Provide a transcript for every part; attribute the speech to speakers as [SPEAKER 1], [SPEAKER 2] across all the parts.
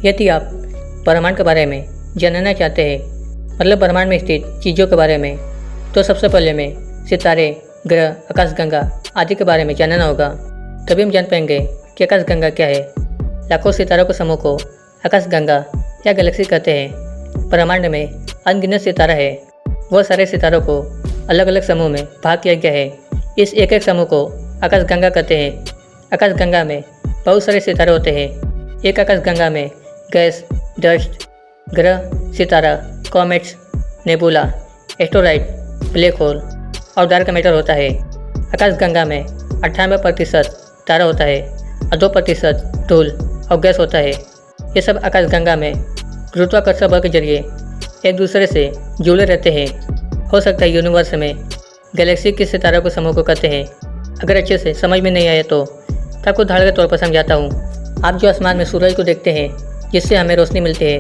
[SPEAKER 1] यदि आप ब्रह्मांड के बारे में जानना चाहते हैं, मतलब ब्रह्मांड में स्थित चीज़ों के बारे में, तो सबसे पहले में सितारे, ग्रह, आकाशगंगा आदि के बारे में जानना होगा। तभी हम जान पाएंगे कि आकाशगंगा क्या है। लाखों सितारों के समूह को आकाशगंगा या गैलेक्सी कहते हैं। ब्रह्मांड में अनगिनत सितारा है। वह सारे सितारों को अलग अलग समूह में भाग किया गया है। इस एक एक समूह को आकाशगंगा कहते हैं। आकाशगंगा में बहुत सारे सितारे होते हैं। एक आकाशगंगा में गैस, डस्ट, ग्रह, सितारा, comets, nebula, asteroid, black hole और डार्क मैटर होता है। आकाशगंगा में 98% तारा होता है और 2% धूल और गैस होता है। ये सब आकाशगंगा में गुरुत्वाकर्षण बल के जरिए एक दूसरे से जुड़े रहते हैं। हो सकता है यूनिवर्स में गैलेक्सी के सितारों के समूह को कहते हैं। अगर अच्छे से समझ में नहीं आया तो आपको उदाहरण के तौर पर समझाता हूँ। आप जो आसमान में सूरज को देखते हैं, जिससे हमें रोशनी मिलती है,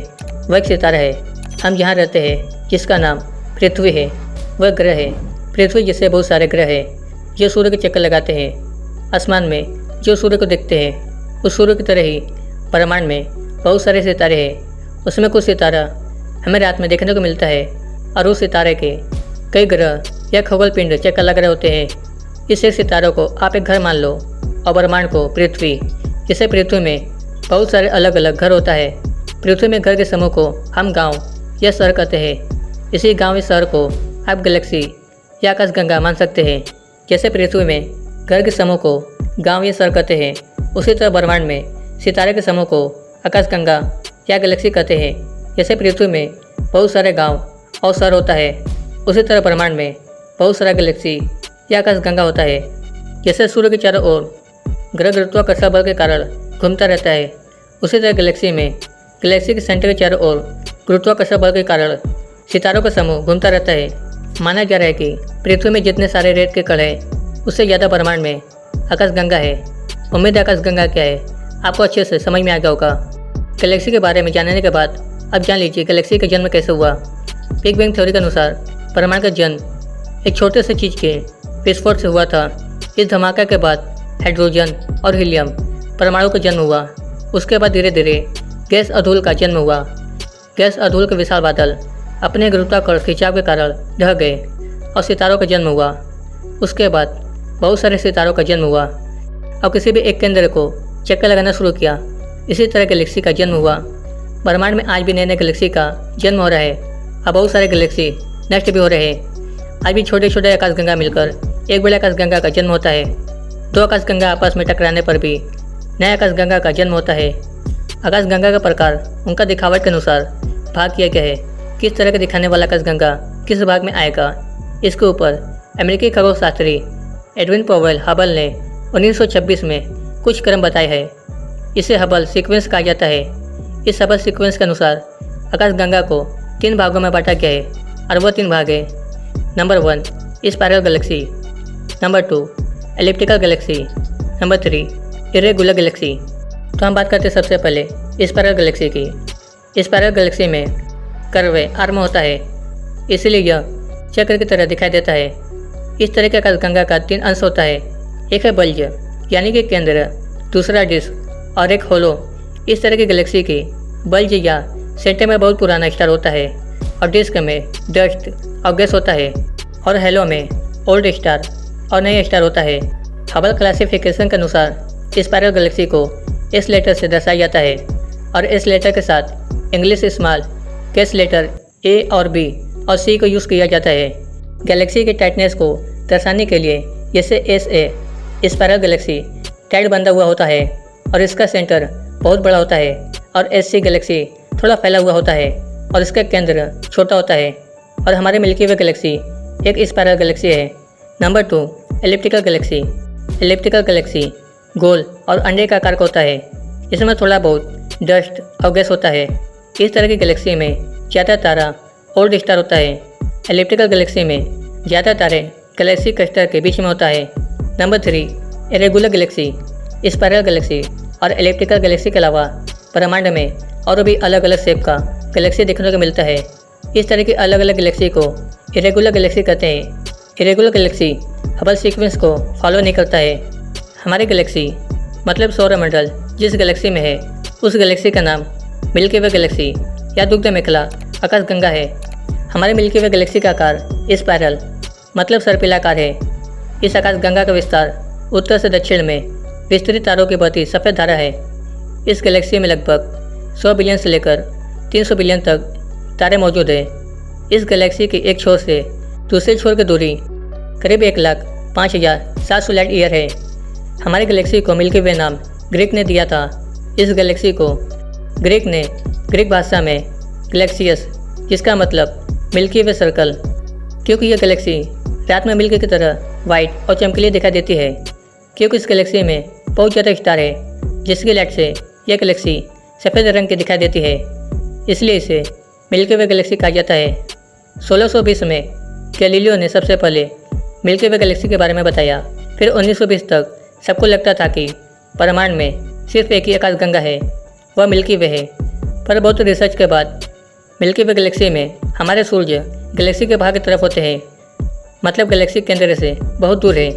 [SPEAKER 1] वह एक सितारा है। हम यहाँ रहते हैं, जिसका नाम पृथ्वी है। वह ग्रह है। पृथ्वी जैसे बहुत सारे ग्रह हैं जो सूर्य के चक्कर लगाते हैं। आसमान में जो सूर्य को देखते हैं, उस सूर्य की तरह ही ब्रह्मांड में बहुत सारे सितारे हैं। उसमें कुछ सितारा हमें रात में देखने को मिलता है और उस सितारे के कई ग्रह या खगोल पिंड चक्कर लग रहे होते हैं। इस एक सितारों को आप एक घर मान लो और ब्रह्मांड को पृथ्वी। जैसे पृथ्वी में बहुत सारे अलग अलग घर होता है। पृथ्वी में घर के समूह को हम गांव या शहर कहते हैं। इसी गांव या शहर को आप गैलेक्सी या आकाशगंगा मान सकते हैं। जैसे पृथ्वी में घर के समूह को गांव या शहर कहते हैं, उसी तरह ब्रह्मांड में सितारे के समूह को आकाशगंगा या गैलेक्सी कहते हैं। जैसे पृथ्वी में बहुत सारे गांव और शहर होता है, उसी तरह ब्रह्मांड में बहुत सारा गैलेक्सी या आकाशगंगा होता है। जैसे सूर्य के चारों ओर ग्रह गुरुत्वाकर्षण बल के कारण घूमता रहता है, उसी तरह गैलेक्सी के सेंटर के चारों ओर गुरुत्वाकर्षण बल के कारण सितारों का समूह घूमता रहता है। माना जा रहा है कि पृथ्वी में जितने सारे रेत के कण हैं, उससे ज़्यादा ब्रह्मांड में आकाशगंगा है। उम्मीद है आकाशगंगा क्या है आपको अच्छे से समझ में आ गया होगा। गैलेक्सी के बारे में जानने के बाद अब जान लीजिए गैलेक्सी का जन्म कैसे हुआ। बिग बैंग थ्योरी के अनुसार ब्रह्मांड का जन्म एक छोटे से चीज़ के विस्फोट से हुआ था। इस धमाके के बाद हाइड्रोजन और हीलियम परमाणु का जन्म हुआ। उसके बाद धीरे धीरे गैस और धूल का जन्म हुआ। गैस और धूल के विशाल बादल अपने गुरुत्वाकर्षण खिंचाव के कारण ढह गए और सितारों का जन्म हुआ। उसके बाद बहुत सारे सितारों का जन्म हुआ और किसी भी एक केंद्र को चक्कर लगाना शुरू किया। इसी तरह गैलेक्सी का जन्म हुआ। ब्रह्मांड में आज भी नए नए गैलेक्सी का जन्म हो रहा है और बहुत सारे गैलेक्सी नष्ट भी हो रहे हैं। आज भी छोटे छोटे आकाशगंगा मिलकर एक बड़े आकाशगंगा का जन्म होता है। दो आकाशगंगा आपस में टकराने पर भी नए आकाशगंगा का जन्म होता है। आकाशगंगा का प्रकार उनका दिखावट के अनुसार भाग किया गया है। किस तरह का दिखाने वाला आकाशगंगा किस भाग में आएगा, इसके ऊपर अमेरिकी खगोलशास्त्री एडविन पॉवेल हबल ने 1926 में कुछ क्रम बताए हैं। इसे हबल सीक्वेंस कहा जाता है। इस हबल सीक्वेंस के अनुसार आकाशगंगा को 3 भागों में बांटा गया है और वह 3 भाग है। Number 1 spiral Galaxy, number 2 elliptical Galaxy, number 3 irregular Galaxy. तो हम बात करते हैं सबसे पहले स्पाइरल गैलेक्सी की। स्पाइरल गैलेक्सी में कर्व आर्म होता है, इसलिए यह चक्र की तरह दिखाई देता है। इस तरह के आकाशगंगा का 3 अंश होता है। एक है बल्ज यानी कि केंद्र, दूसरा डिस्क और एक होलो। इस तरह की गैलेक्सी की बल्ज या सेंटर में बहुत पुराना स्टार होता है और डिस्क में डस्ट और गैस होता है और हेलो में ओल्ड स्टार और नया स्टार होता है। हबल क्लासिफिकेशन के अनुसार स्पाइरल गैलेक्सी को एस लेटर से दर्शाया जाता है और एस लेटर के साथ English small case letter A और बी और सी को यूज़ किया जाता है। गैलेक्सी के टाइटनेस को दर्शाने के लिए जैसे S A spiral Galaxy tight बंधा हुआ होता है और इसका सेंटर बहुत बड़ा होता है, और एस सी गैलेक्सी थोड़ा फैला हुआ होता है और इसका केंद्र छोटा होता है। और हमारे मिल्की वे गैलेक्सी एक स्पाइरल गैलेक्सी है। Number 2 elliptical galaxy. Elliptical galaxy गोल और अंडे का आकार का होता है। इसमें थोड़ा बहुत डस्ट और गैस होता है। इस तरह की गैलेक्सी में ज़्यादा तारा ओल्ड स्टार होता है। एलिप्टिकल गैलेक्सी में ज़्यादा तारे गैलेक्सी क्लस्टर के बीच में होता है। Number 3 irregular Galaxy. Spiral Galaxy और एलिप्टिकल गैलेक्सी के अलावा ब्रह्मांड में और भी अलग अलग शेप का गैलेक्सी देखने को मिलता है। इस तरह की अलग अलग गैलेक्सी को इरेगुलर गैलेक्सी कहते हैं। इरेगुलर गैलेक्सी हबल सीक्वेंस को फॉलो नहीं करता है। हमारी गैलेक्सी मतलब सौरमंडल जिस गैलेक्सी में है, उस गैलेक्सी का नाम मिल्की वे गैलेक्सी या दुग्ध मेखला आकाशगंगा है। हमारे मिल्की वे गैलेक्सी का आकार स्पाइरल मतलब सर्पिलाकार है। इस आकाशगंगा का विस्तार उत्तर से दक्षिण में विस्तृत तारों की बढ़ती सफ़ेद धारा है। इस गैलेक्सी में लगभग 100 बिलियन से लेकर 300 बिलियन तक तारे मौजूद हैं। इस गैलेक्सी के एक छोर से दूसरे छोर की दूरी करीब 1,05,700 लाइट ईयर है। हमारी गैलेक्सी को मिल्की वे नाम ग्रीक ने दिया था। इस गैलेक्सी को ग्रीक ने ग्रीक भाषा में गैलेक्सियस, जिसका मतलब मिल्की वे सर्कल, क्योंकि यह गैलेक्सी रात में मिल्की की तरह वाइट और चमकीली दिखाई देती है। क्योंकि इस गैलेक्सी में बहुत ज़्यादा स्टार है, जिसकी लाइट से यह गैलेक्सी सफ़ेद रंग की दिखाई देती है, इसलिए इसे मिल्की वे गैलेक्सी कहा जाता है। 1620 में गैलीलियो ने सबसे पहले मिल्की वे गैलेक्सी के बारे में बताया। फिर 1920 तक सबको लगता था कि ब्रह्मांड में सिर्फ एक ही आकाशगंगा है, वह मिल्की वे है। पर बहुत रिसर्च के बाद मिल्की वे गैलेक्सी में हमारे सूर्य गैलेक्सी के बाहर की तरफ होते हैं, मतलब गैलेक्सी केंद्र से बहुत दूर है।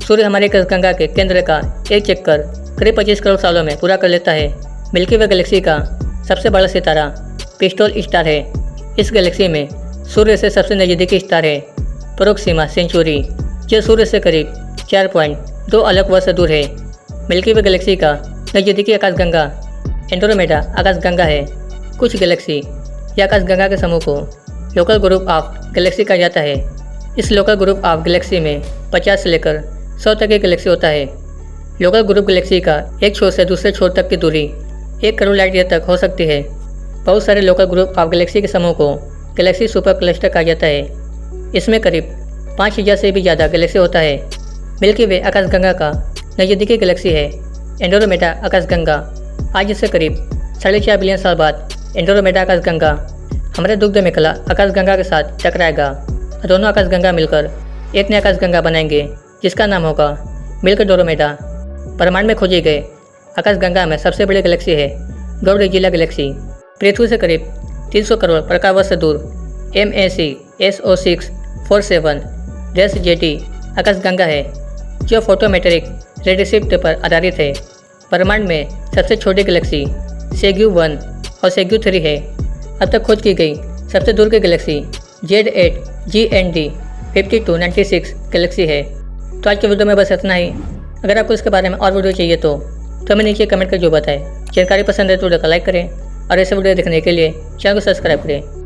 [SPEAKER 1] सूर्य हमारे आकाशगंगा के केंद्र का एक चक्कर करीब 25 करोड़ सालों में पूरा कर लेता है। मिल्की वे गैलेक्सी का सबसे बड़ा सितारा पिस्टोल स्टार है। इस गैलेक्सी में सूर्य से सबसे नज़दीकी स्टार है प्रोक्सिमा सेंचुरी, जो सूर्य से करीब 4.2 अलग वर्ष दूर है। मिल्की वे गैलेक्सी का नज़दीकी आकाशगंगा एंड्रोमेडा आकाशगंगा है। कुछ गैलेक्सी या आकाशगंगा के समूह को लोकल ग्रुप ऑफ गैलेक्सी कहा जाता है। इस लोकल ग्रुप ऑफ गैलेक्सी में 50 से लेकर 100 तक की गैलेक्सी होता है। लोकल ग्रुप गैलेक्सी का एक छोर से दूसरे छोर तक की दूरी 1 करोड़ लाइट ईयर तक हो सकती है। बहुत सारे लोकल ग्रुप ऑफ गैलेक्सी के समूह को गैलेक्सी सुपर क्लस्टर कहा जाता है। इसमें करीब 5000 से भी ज़्यादा गैलेक्सी होता है। मिल्की वे आकाशगंगा का नज़दीकी गैलेक्सी है एंड्रोमेडा आकाशगंगा। आज से करीब 4.5 बिलियन साल बाद एंड्रोमेडा आकाशगंगा हमारे दुग्ध मेखला आकाशगंगा के साथ टकराएगा। दोनों आकाशगंगा मिलकर एक नया आकाशगंगा बनाएंगे, जिसका नाम होगा मिल्क-डोरोमेडा। ब्रह्मांड में खोजी गए आकाशगंगा में सबसे बड़ी गैलेक्सी है गौड़जिला गैलेक्सी। पृथ्वी से करीब 300 करोड़ प्रकाश वर्ष से दूर MAC SO647-JT आकाशगंगा है, जो फोटोमेट्रिक रेडिशिफ्ट पर आधारित है। ब्रह्मांड में सबसे छोटी गैलेक्सी सेग्यू 1 और सेग्यू 3 है। अब तक खोज की गई सबसे दूर की गैलेक्सी Z8 GND 5296 गैलेक्सी है। तो आज के वीडियो में बस इतना ही। अगर आपको इसके बारे में और वीडियो चाहिए तो हमें नीचे कमेंट कर जो बताएं। जानकारी पसंद है तो वीडियो को लाइक करें और ऐसे वीडियो देखने के लिए चैनल को सब्सक्राइब करें।